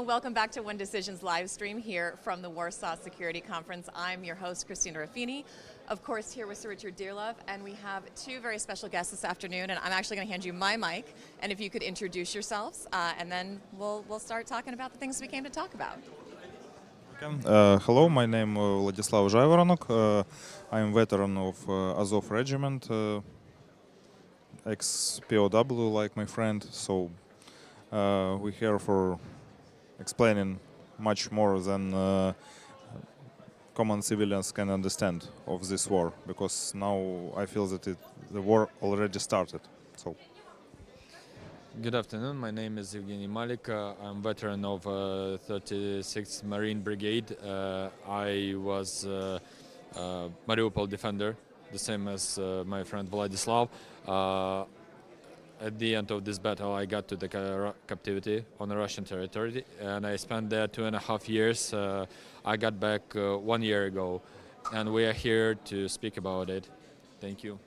welcome back to One Decision's live stream here from the Warsaw Security Conference. I'm your host, Christina Ruffini, of course here with Sir Richard Dearlove, and we have two very special guests this afternoon, and I'm actually going to hand you my mic, and if you could introduce yourselves, and then we'll start talking about the things we came to talk about. Hello, my name is Vladyslav Zhaivoronok. I'm veteran of Azov regiment, ex-POW like my friend, so we're here for explaining much more than common civilians can understand of this war, because now I feel that the war already started. So. Good afternoon, my name is Yehven Malik. I'm veteran of 36th Marine Brigade. I was Mariupol defender, the same as my friend Vladyslav. At the end of this battle, I got to the captivity on the Russian territory, and I spent there 2.5 years. I got back 1 year ago, and we are here to speak about it. Thank you.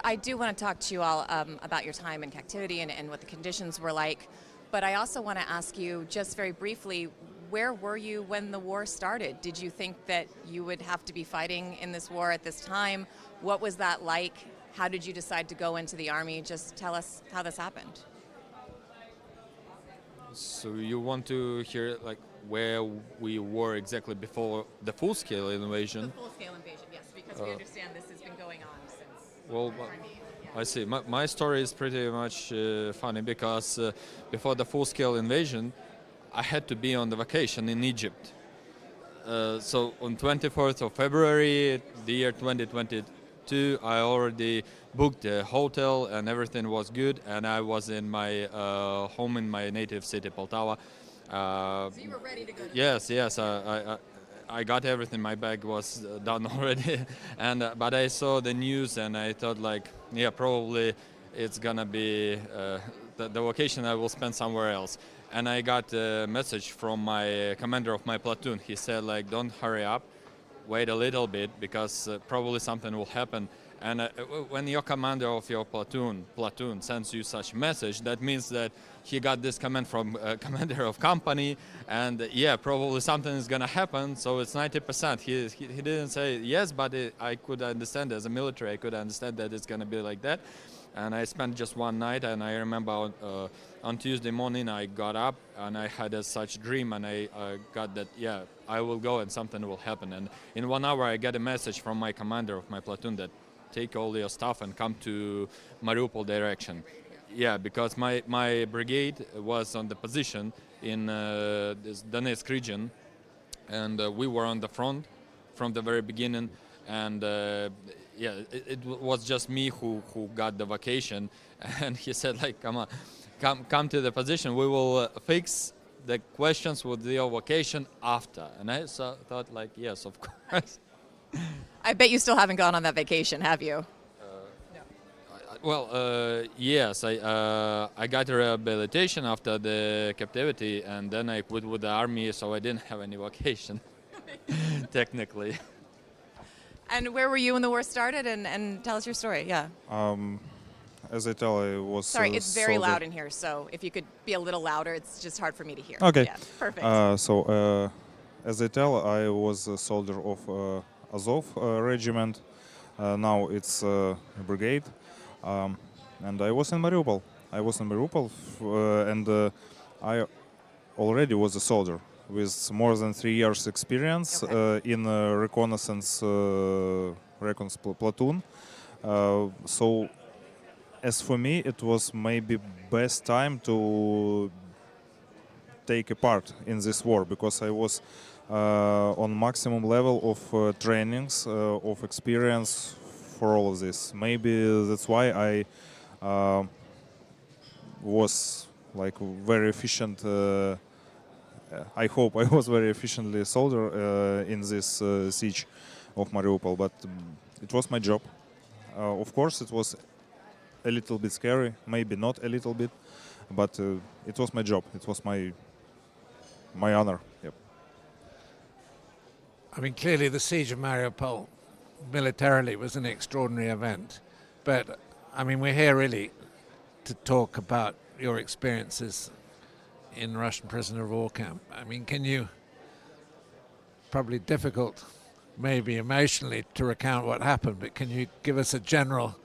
I do want to talk to you all about your time in captivity and what the conditions were like, but I also want to ask you just very briefly, where were you when the war started? Did you think that you would have to be fighting in this war at this time? What was that like? How did you decide to go into the army? Just tell us how this happened. So you want to hear like where we were exactly before the full-scale invasion? The full-scale invasion, yes, because we understand this has been going on since. Well, I see. My story is pretty much funny because before the full-scale invasion, I had to be on the vacation in Egypt. So on 24th of February, the year 2022, I already booked a hotel and everything was good, and I was in my home in my native city, Poltava. So you were ready to go to Yes. I got everything. My bag was done already, and but I saw the news and I thought like, yeah, probably it's gonna be the vacation I will spend somewhere else. And I got a message from my commander of my platoon. He said like, don't hurry up, wait a little bit because probably something will happen. And when your commander of your platoon sends you such a message, that means that he got this command from commander of company, and yeah, probably something is gonna happen. So it's 90%. He didn't say yes, but I could understand as a military. I could understand that it's gonna be like that. And I spent just one night, and I remember on Tuesday morning I got up and I had such dream, and I got that, yeah, I will go and something will happen. And in 1 hour I get a message from my commander of my platoon that take all your stuff and come to Mariupol direction. Yeah, because my brigade was on the position in this Donetsk region, and we were on the front from the very beginning. And yeah, it was just me who got the vacation, and he said like, come on, come to the position. We will fix the questions with your vacation after. And I thought like, yes, of course. I bet you still haven't gone on that vacation, have you? Well, yes, I got a rehabilitation after the captivity, and then I quit with the army, so I didn't have any vacation, technically. And where were you when the war started? And tell us your story, yeah. As I tell, I was. Sorry, it's very loud in here, so if you could be a little louder, it's just hard for me to hear. Okay. Yeah, perfect. As I tell, I was a soldier of Azov regiment. Now it's a brigade. And I was in Mariupol. And I already was a soldier with more than 3 years experience in a reconnaissance platoon. So as for me, it was maybe best time to take a part in this war, because I was on maximum level of trainings, of experience for all of this. Maybe that's why I was like very efficient. I hope I was very efficiently a soldier in this siege of Mariupol, but it was my job. Of course, it was a little bit scary, maybe not a little bit, but it was my job. It was my honor. Yep. I mean, clearly the siege of Mariupol militarily was an extraordinary event, but I mean, we're here really to talk about your experiences in Russian prisoner of war camp. I mean, can you, probably difficult maybe emotionally to recount what happened, but can you give us a general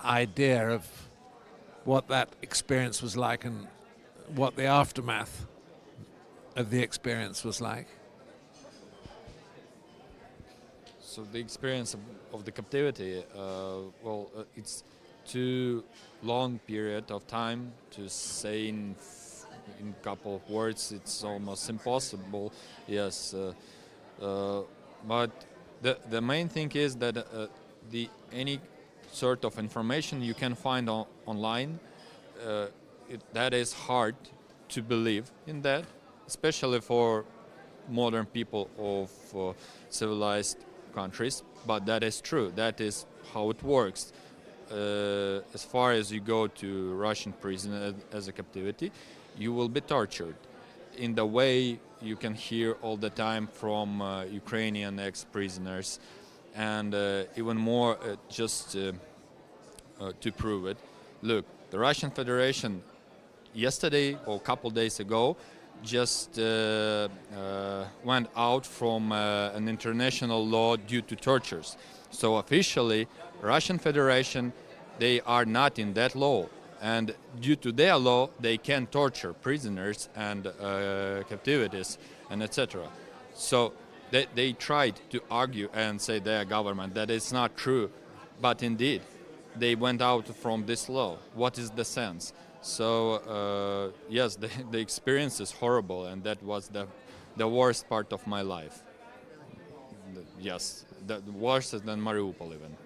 idea of what that experience was like and what the aftermath of the experience was like? So the experience of the captivity, it's too long period of time to say in couple of words. It's almost impossible. Yes, but the main thing is that any sort of information you can find online, that is hard to believe in that, especially for modern people of civilized countries. But that is true. That is how it works. As far as you go to Russian prison as a captivity, you will be tortured in the way you can hear all the time from Ukrainian ex-prisoners, and even more, just to prove it. Look, the Russian Federation yesterday or a couple days ago just went out from an international law due to tortures. So officially, Russian Federation, they are not in that law. And due to their law, they can torture prisoners and captivities and etc. So they tried to argue and say their government that it's not true, but indeed, they went out from this law. What is the sense? So yes, the experience is horrible, and that was the worst part of my life. Yes, worse than Mariupol even.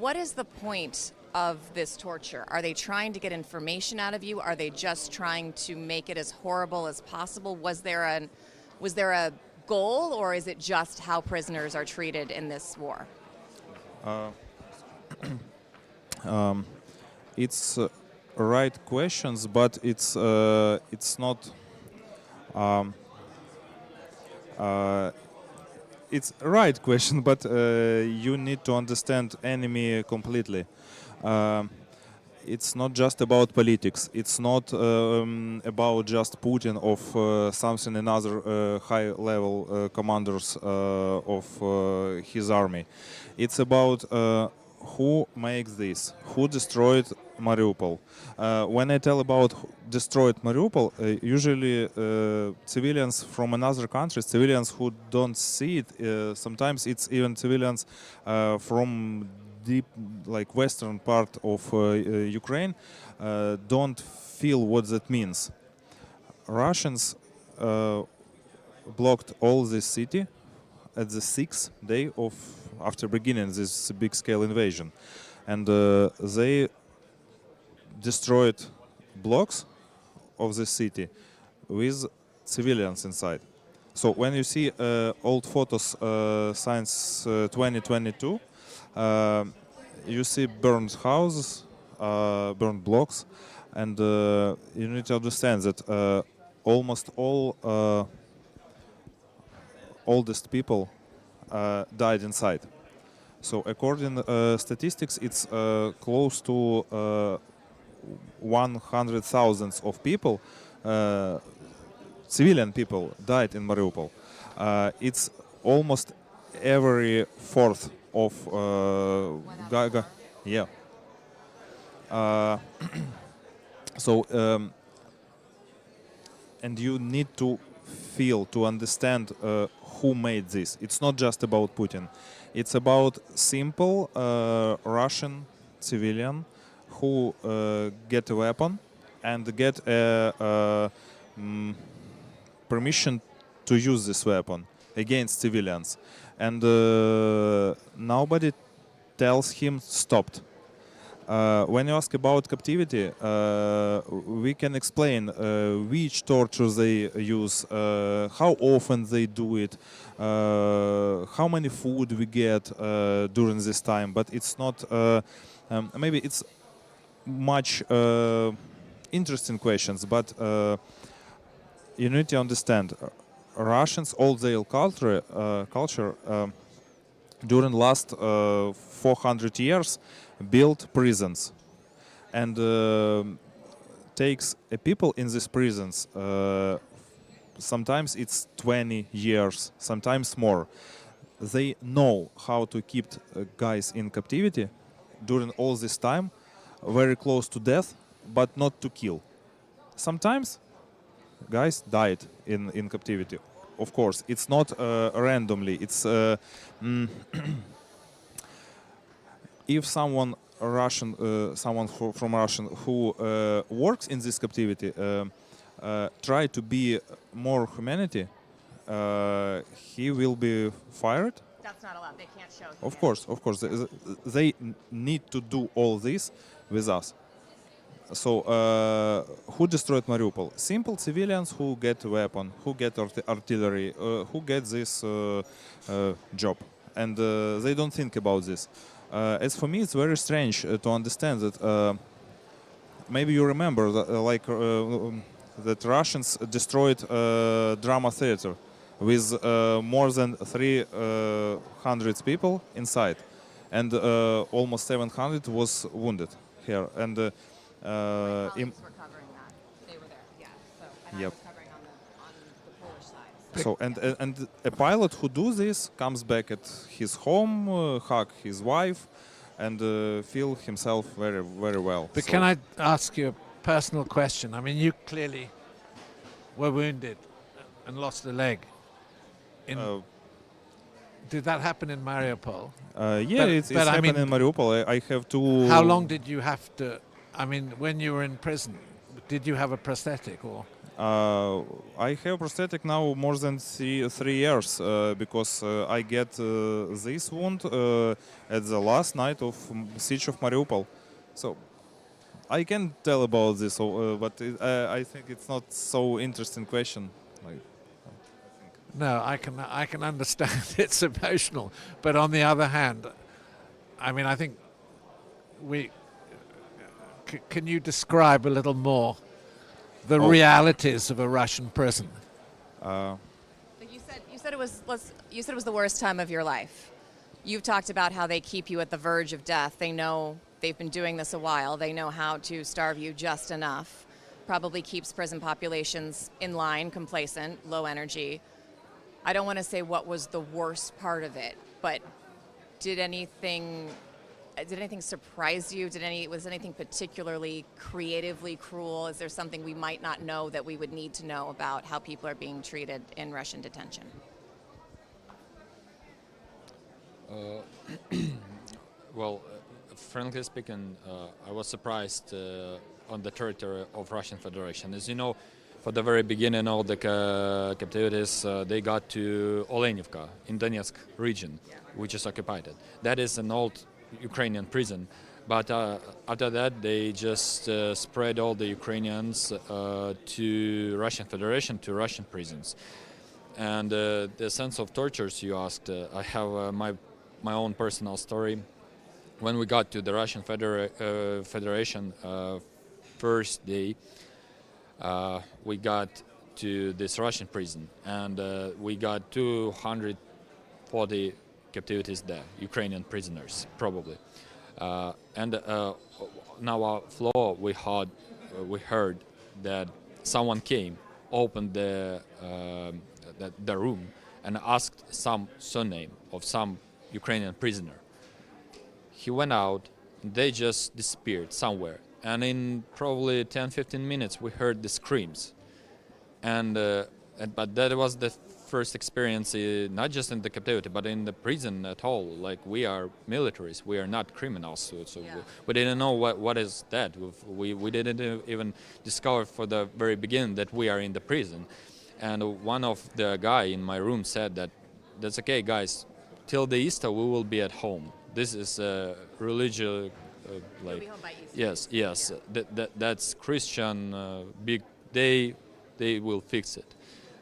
What is the point of this torture? Are they trying to get information out of you? Are they just trying to make it as horrible as possible? Was there a goal, or is it just how prisoners are treated in this war? It's right questions, but it's not. It's right question, but you need to understand enemy completely. It's not just about politics. It's not about just Putin of something another high-level commanders of his army. It's about who makes this, who destroyed Mariupol. When I tell about destroyed Mariupol, usually civilians from another countries, civilians who don't see it, sometimes it's even civilians from deep, like western part of Ukraine, don't feel what that means. Russians blocked all this city at the 6th day of after beginning this big-scale invasion, and they destroyed blocks of the city with civilians inside. So when you see old photos since 2022, you see burned houses, burned blocks, and you need to understand that almost all oldest people died inside. So according statistics, it's close to 100,000 of people, civilian people, died in Mariupol. It's almost every fourth of Gaga. Yeah. So and you need to feel, to understand who made this. It's not just about Putin. It's about simple Russian civilian who get a weapon and get a permission to use this weapon against civilians. And nobody tells him stopped. When you ask about captivity, we can explain which torture they use, how often they do it, how many food we get during this time. But it's not, maybe it's much interesting questions, but you need to understand, Russians, all their culture during last 400 years built prisons, and takes people in these prisons. Sometimes it's 20 years, sometimes more. They know how to keep guys in captivity during all this time, very close to death, but not to kill. Sometimes guys died in captivity. Of course, it's not randomly. It's if someone Russian, someone from Russian who works in this captivity try to be more humanity, he will be fired. That's not allowed. They can't show. Of course, they need to do all this with us. So, who destroyed Mariupol? Simple civilians who get weapon, who get artillery, who get this job, and they don't think about this. As for me, it's very strange to understand that. Maybe you remember that, that Russians destroyed drama theater with more than 300 people inside, and almost 700 was wounded here. And My colleagues were covering that. They were there, yeah. So, and Yep. I was covering on the Polish side. So. and a pilot who do this comes back at his home, hug his wife, and feel himself very, very well. But So, can I ask you a personal question? I mean, you clearly were wounded and lost a leg. Did that happen in Mariupol? yeah, it's but I happened mean- in Mariupol. I have to. How long did you have to? I mean, when you were in prison, did you have a prosthetic or? I have prosthetic now more than 3 years because I get this wound at the last night of siege of Mariupol. So I can tell about this, but I think it's not so interesting question. Like, No, I can understand it's emotional, but on the other hand, I mean, I think can you describe a little more the realities of a Russian prison? But you said it was the worst time of your life. You've talked about how they keep you at the verge of death. They know they've been doing this a while. They know how to starve you just enough. Probably keeps prison populations in line, complacent, low energy. I don't want to say what was the worst part of it, but did anything surprise you? Was anything particularly creatively cruel? Is there something we might not know that we would need to know about how people are being treated in Russian detention? Well, frankly speaking, I was surprised on the territory of Russian Federation. As you know, for the very beginning of the captivities, they got to Olenivka in Donetsk region, which is occupied. That is an old Ukrainian prison, but after that they just spread all the Ukrainians to Russian Federation, to Russian prisons. And the sense of tortures you asked, I have my own personal story. When we got to the Russian Federation first day, we got to this Russian prison, and we got 240 captivities there, Ukrainian prisoners, probably. And now our floor, we heard that someone came, opened the room, and asked some surname of some Ukrainian prisoner. He went out, they just disappeared somewhere. And in probably 10-15 minutes, we heard the screams. But that was the first experience, not just in the captivity, but in the prison at all. Like, we are militaries, we are not criminals, so we didn't know what is that. We didn't even discover for the very beginning that we are in the prison. And one of the guy in my room said that's okay, guys, till the Easter we will be at home. This is a religious, You'll be home by Easter. yes, that's Christian big day. They will fix it.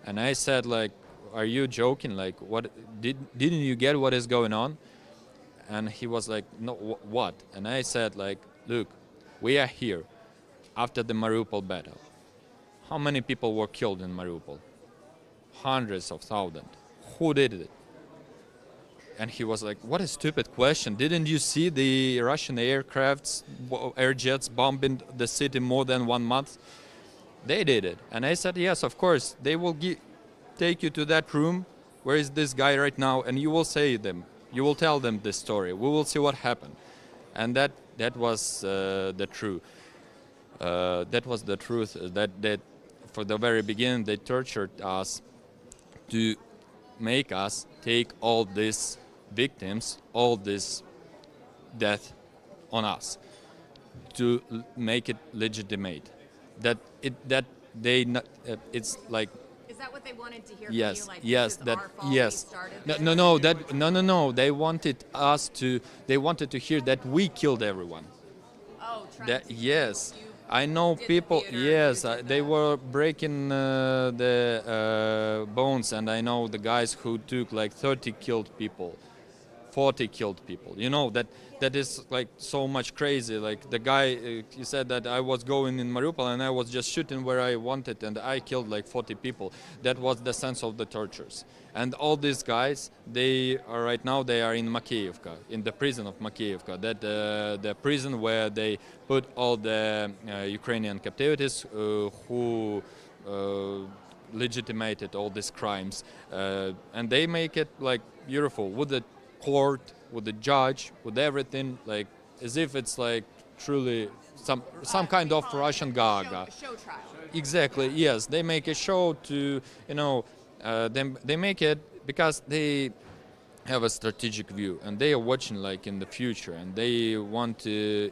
And I said, like, are you joking? Like, what? Didn't you get what is going on? And he was like, no, what? And I said, like, look, we are here after the Mariupol battle. How many people were killed in Mariupol? Hundreds of thousands. Who did it? and he was like, "What a stupid question! Didn't you see the Russian aircrafts, air jets bombing the city more than 1 month? They did it." And I said, "Yes, of course. They will take you to that room. Where is this guy right now? And you will say them. You will tell them this story. We will see what happened." And that was the truth. That was the truth. That for the very beginning they tortured us to make us take all these victims, all this death on us, to make it legitimate. It's like. Is that what they wanted to hear Yes, from you? Like, yes, this is that our fault, yes. we started No, this? no. They wanted us to. They wanted to hear that we killed everyone. Oh, trying That to yes, you I know did the people. theater, Yes, you did they the- were breaking the bones, and I know the guys who took like 30 killed people, 40 killed people. You know that is like so much crazy. Like the guy, he said that I was going in Mariupol and I was just shooting where I wanted, and I killed like 40 people. That was the sense of the tortures. And all these guys, they are right now they are in Makeyevka, in the prison of Makeyevka. That the prison where they put all the Ukrainian captivities who legitimated all these crimes, and they make it like beautiful with the court, with the judge, with everything, like as if it's like truly some kind of Russian Gaga. Show trial. Exactly. Yes, they make a show to they make it because they have a strategic view and they are watching like in the future, and they want to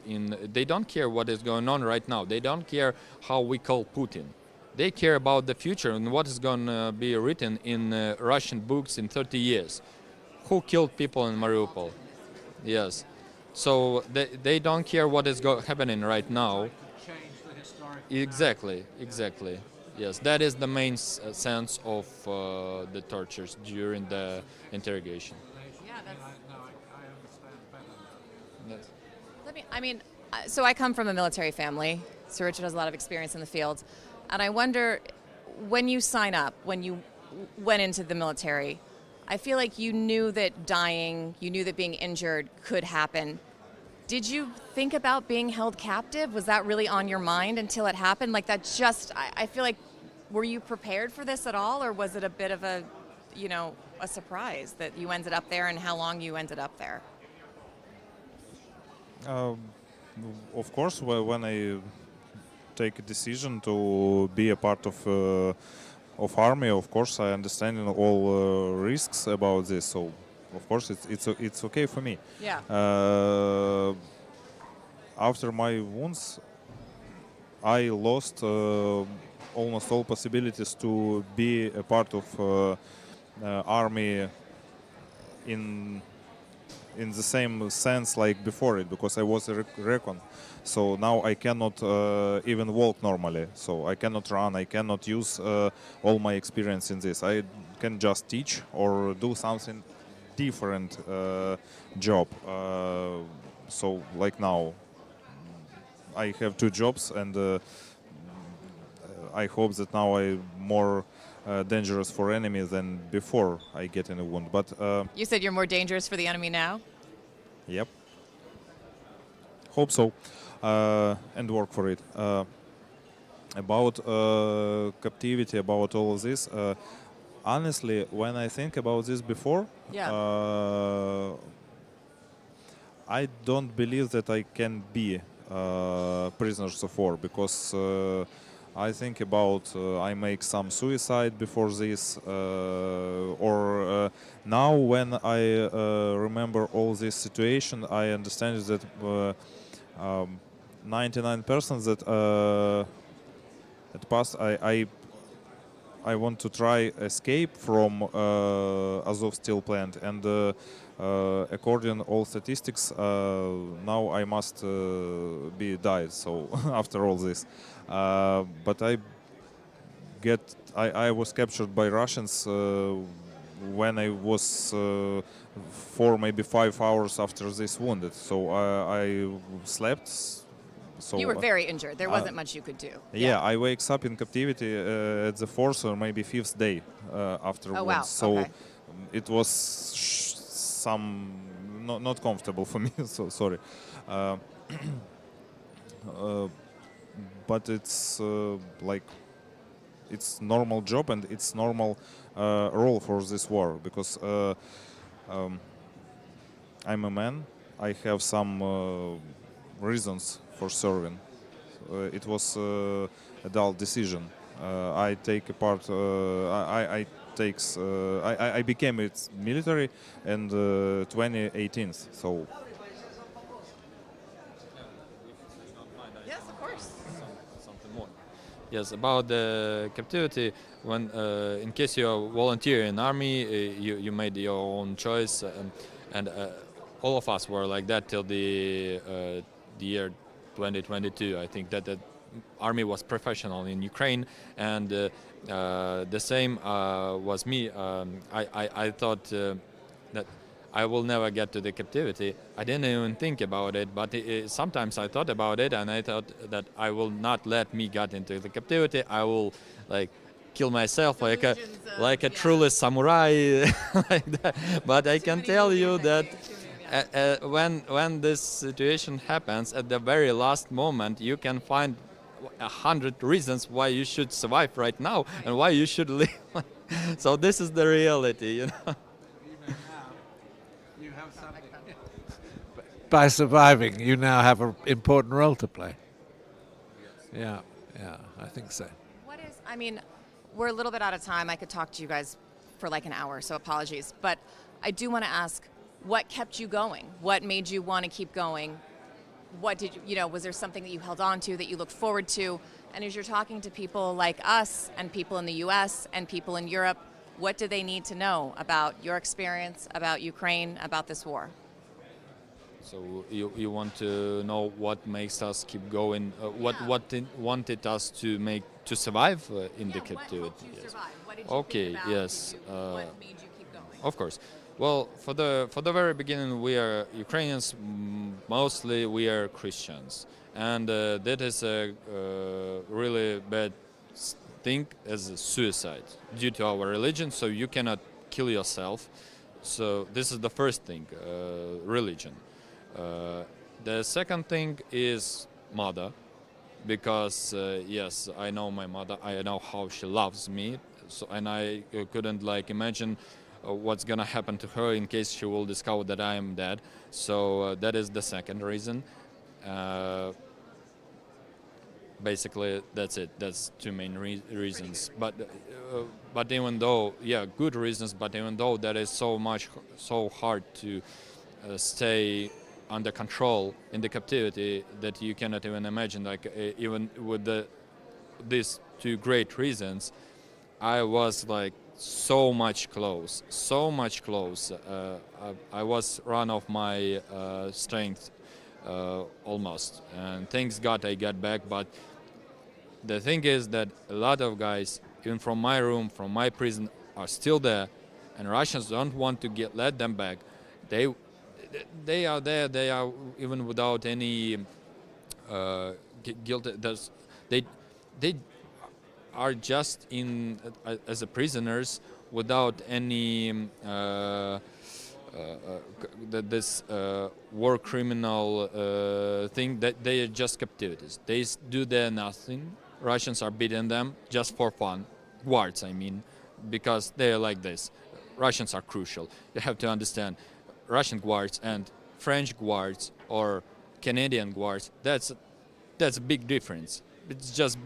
they don't care what is going on right now. They don't care how we call Putin. They care about the future and what is going to be written in Russian books in 30 years. Who killed people in Mariupol? Yes. So they don't care what is happening right now. Exactly. Yes, that is the main sense of the tortures during the interrogation. Yeah, that's. Yes. So I come from a military family. Sir Richard has a lot of experience in the field. And I wonder, when you sign up, when you went into the military, I feel like you knew that dying, you knew that being injured could happen. Did you think about being held captive? Was that really on your mind until it happened? Like that just, I feel like, were you prepared for this at all? Or was it a bit of a surprise that you ended up there and how long you ended up there? Of course, when I take a decision to be a part of army, of course I understand all risks about this. So, of course, it's okay for me. Yeah. After my wounds, I lost almost all possibilities to be a part of army in the same sense like before it, because I was a recon. So now I cannot even walk normally. So I cannot run. I cannot use all my experience in this. I can just teach or do something different job. So like now, I have 2 jobs, and I hope that now I'm more dangerous for enemy than before I get in a wound. But You said you're more dangerous for the enemy now? yep. Hope so, and work for it. About captivity, about all of this, honestly, when I think about this before, Yeah. I don't believe that I can be prisoners of war, because I think about I make some suicide before this, or now when I remember all this situation, I understand that 99% that at past I want to try escape from Azov steel plant, and according all statistics, now I must be died. So after all this, but I was captured by Russians when I was 4, maybe 5 hours after this wounded. So I slept. So You were very injured. There wasn't much you could do. yeah, I wakes up in captivity at the 4th or maybe 5th day after Oh, wounds. wow. So Okay. it was some not comfortable for me. So sorry. Uh, but it's like it's normal job and it's normal role for this war because I'm a man. I have some reasons for serving. It was adult decision. I take a part. I takes. I became its military in 2018. So. Yes, of course. Something more. Yes, about the captivity. When, in case you are volunteer in army, you made your own choice, and all of us were like that till the year 2022. I think that the army was professional in Ukraine, and the same was me. I thought that I will never get to the captivity. I didn't even think about it, but sometimes I thought about it, and I thought that I will not let me get into the captivity. I will like kill myself like a truly samurai like that. But I can tell you that when this situation happens, at the very last moment, you can find 100 reasons why you should survive right now and why you should live. So this is the reality, you know. You have something. By surviving, you now have an important role to play. Yeah, I think so. What is, I mean, we're a little bit out of time. I could talk to you guys for like an hour, so apologies. But I do want to ask, what kept you going? What made you want to keep going? What did you, was there something that you held on to that you look forward to? And as you're talking to people like us and people in the US and people in Europe, what do they need to know about your experience, about Ukraine, about this war? So you want to know what makes us keep going? Wanted us to survive in the captivity? What helped you survive? What did you Okay, think about? yes. What made you keep going? Of course. Well, for the very beginning, we are Ukrainians. Mostly, we are Christians, and that is a really bad thing as a suicide due to our religion. So you cannot kill yourself. So this is the first thing, religion. The second thing is mother, because yes, I know my mother. I know how she loves me. So, and I couldn't like imagine what's gonna happen to her in case she will discover that I am dead. So that is the second reason. Basically, that's it. That's two main reasons. But even though, yeah, good reasons. But even though that is so hard to stay under control in the captivity that you cannot even imagine. Like even with these two great reasons, I was like so much close. I was run off my strength almost, and thanks God I got back. But the thing is that a lot of guys, even from my room, from my prison, are still there, and Russians don't want to let them back. They are there. They are even without any guilt. They are just in as a prisoners without any this war criminal thing. That they are just captivities. They do their nothing. Russians are beating them just for fun. Guards, I mean, because they are like this. Russians are crucial. You have to understand. Russian guards and French guards or Canadian guards, that's a big difference. It's just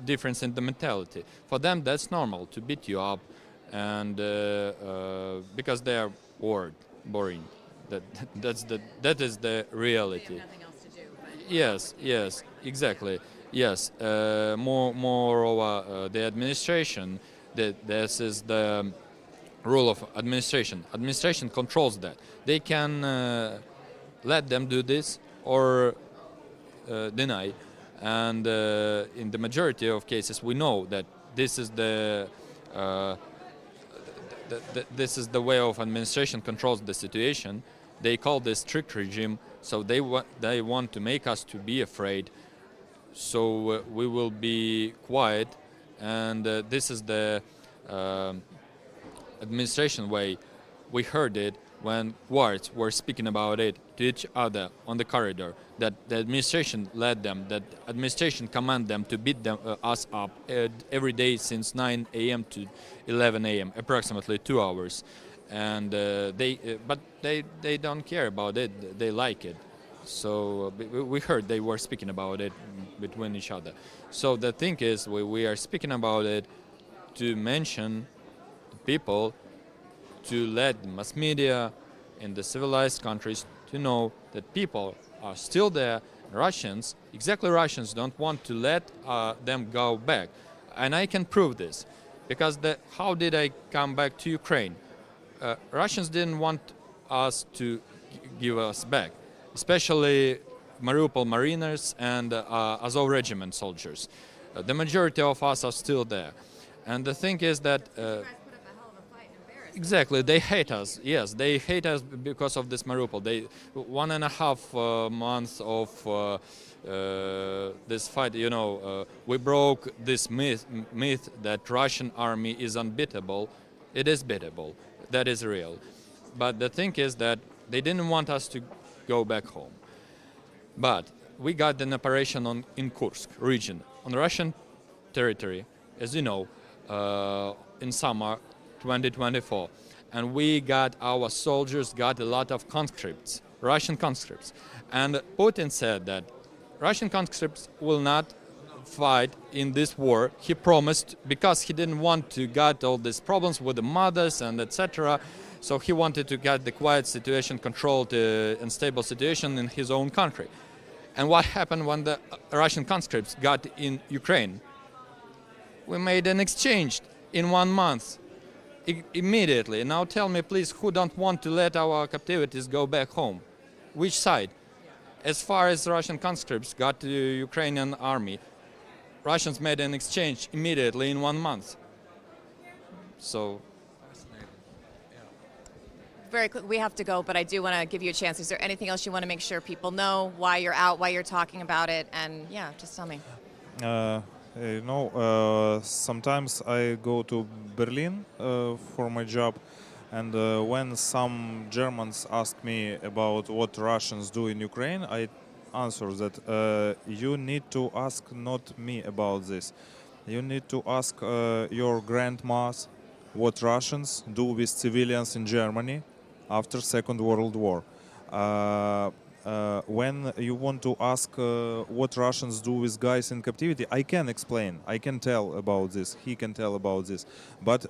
difference in the mentality. For them, that's normal to beat you up, and because they are boring. That is the reality. They have nothing else to do. Yes, exactly. Yes, moreover, the administration. This is the rule of administration. Administration controls that. They can let them do this or deny. And in the majority of cases, we know that this is the way of administration controls the situation. They call this strict regime. So they want to make us to be afraid. So we will be quiet, and this is the administration way. We heard it. when guards were speaking about it to each other on the corridor, that the administration led them, that administration commanded them to beat us up every day since 9 a.m. to 11 a.m., approximately 2 hours. And but they don't care about it, they like it. So we heard they were speaking about it between each other. So the thing is, we are speaking about it to mention the people, to let the mass media in the civilized countries to know that people are still there. Russians, exactly Russians, don't want to let them go back. And I can prove this, because how did I come back to Ukraine? Russians didn't want us to give us back, especially Mariupol mariners and Azov regiment soldiers. The majority of us are still there. And the thing is that exactly, they hate us. Yes, they hate us because of this Mariupol. 1.5 months of this fight, we broke this myth that Russian army is unbeatable. It is beatable. That is real. But the thing is that they didn't want us to go back home. But we got an operation in Kursk region, on Russian territory, as you know, in summer 2024. And our soldiers got a lot of conscripts, Russian conscripts. And Putin said that Russian conscripts will not fight in this war. He promised, because he didn't want to get all these problems with the mothers and etc. So he wanted to get the quiet situation, controlled and stable situation in his own country. And what happened when the Russian conscripts got in Ukraine? We made an exchange in 1 month, immediately. Now tell me, please, who don't want to let our captivities go back home? Which side? As far as Russian conscripts got to the Ukrainian army, Russians made an exchange immediately in 1 month. So. Very quick, we have to go, but I do want to give you a chance. Is there anything else you want to make sure people know, why you're out, why you're talking about it? And yeah, just tell me. Sometimes I go to Berlin for my job, and when some Germans ask me about what Russians do in Ukraine, I answer that you need to ask not me about this. You need to ask your grandmas what Russians do with civilians in Germany after Second World War. When you want to ask what Russians do with guys in captivity, I can explain, I can tell about this, he can tell about this. But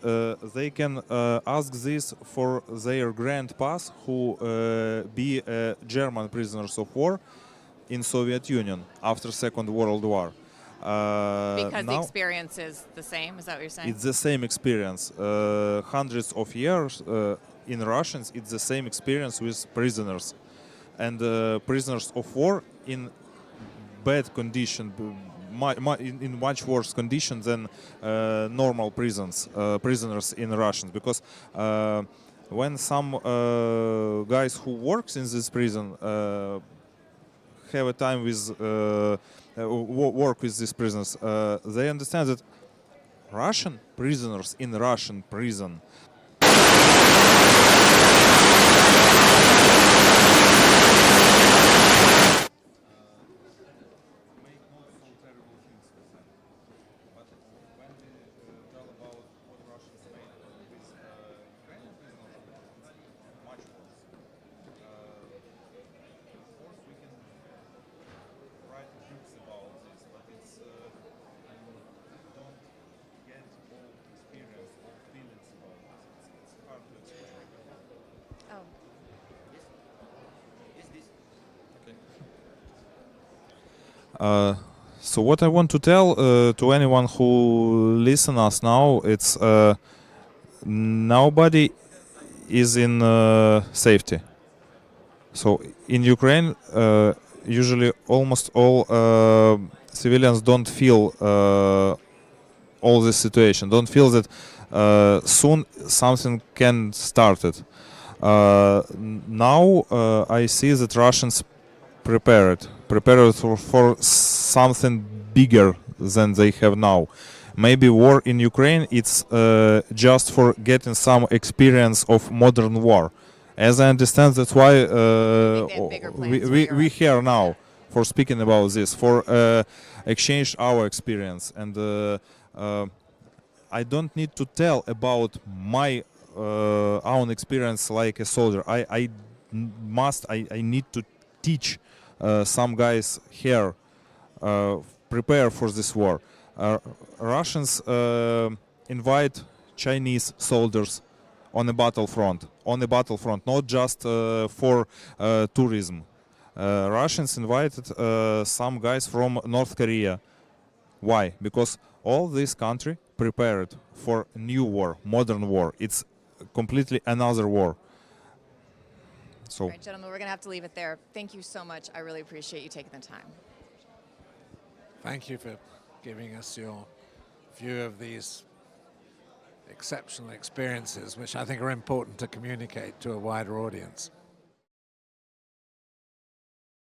they can ask this for their grandpas who be German prisoners of war in Soviet Union after Second World War. Because the experience is the same, is that what you're saying? It's the same experience. Hundreds of years in Russians, it's the same experience with prisoners. And prisoners of war in bad condition, in much worse condition than normal prisoners in Russians. Because when some guys who works in this prison have a time with work with these prisoners, they understand that Russian prisoners in Russian prison so what I want to tell to anyone who listen us now, it's nobody is in safety. So in Ukraine, usually almost all civilians don't feel all this situation, don't feel that soon something can start it. Now I see that Russians prepared for something bigger than they have now. Maybe war in Ukraine, it's just for getting some experience of modern war. As I understand, that's why think they have bigger plans for we Europe. here now for speaking about this, for exchange our experience. And I don't need to tell about my own experience like a soldier. I need to teach some guys here prepare for this war. Russians invite Chinese soldiers on the battlefront, not just for tourism. Russians invited some guys from North Korea. Why? Because all this country prepared for new war, modern war. It's completely another war. So, All right, gentlemen, we're going to have to leave it there. Thank you so much. I really appreciate you taking the time. Thank you for giving us your view of these exceptional experiences, which I think are important to communicate to a wider audience.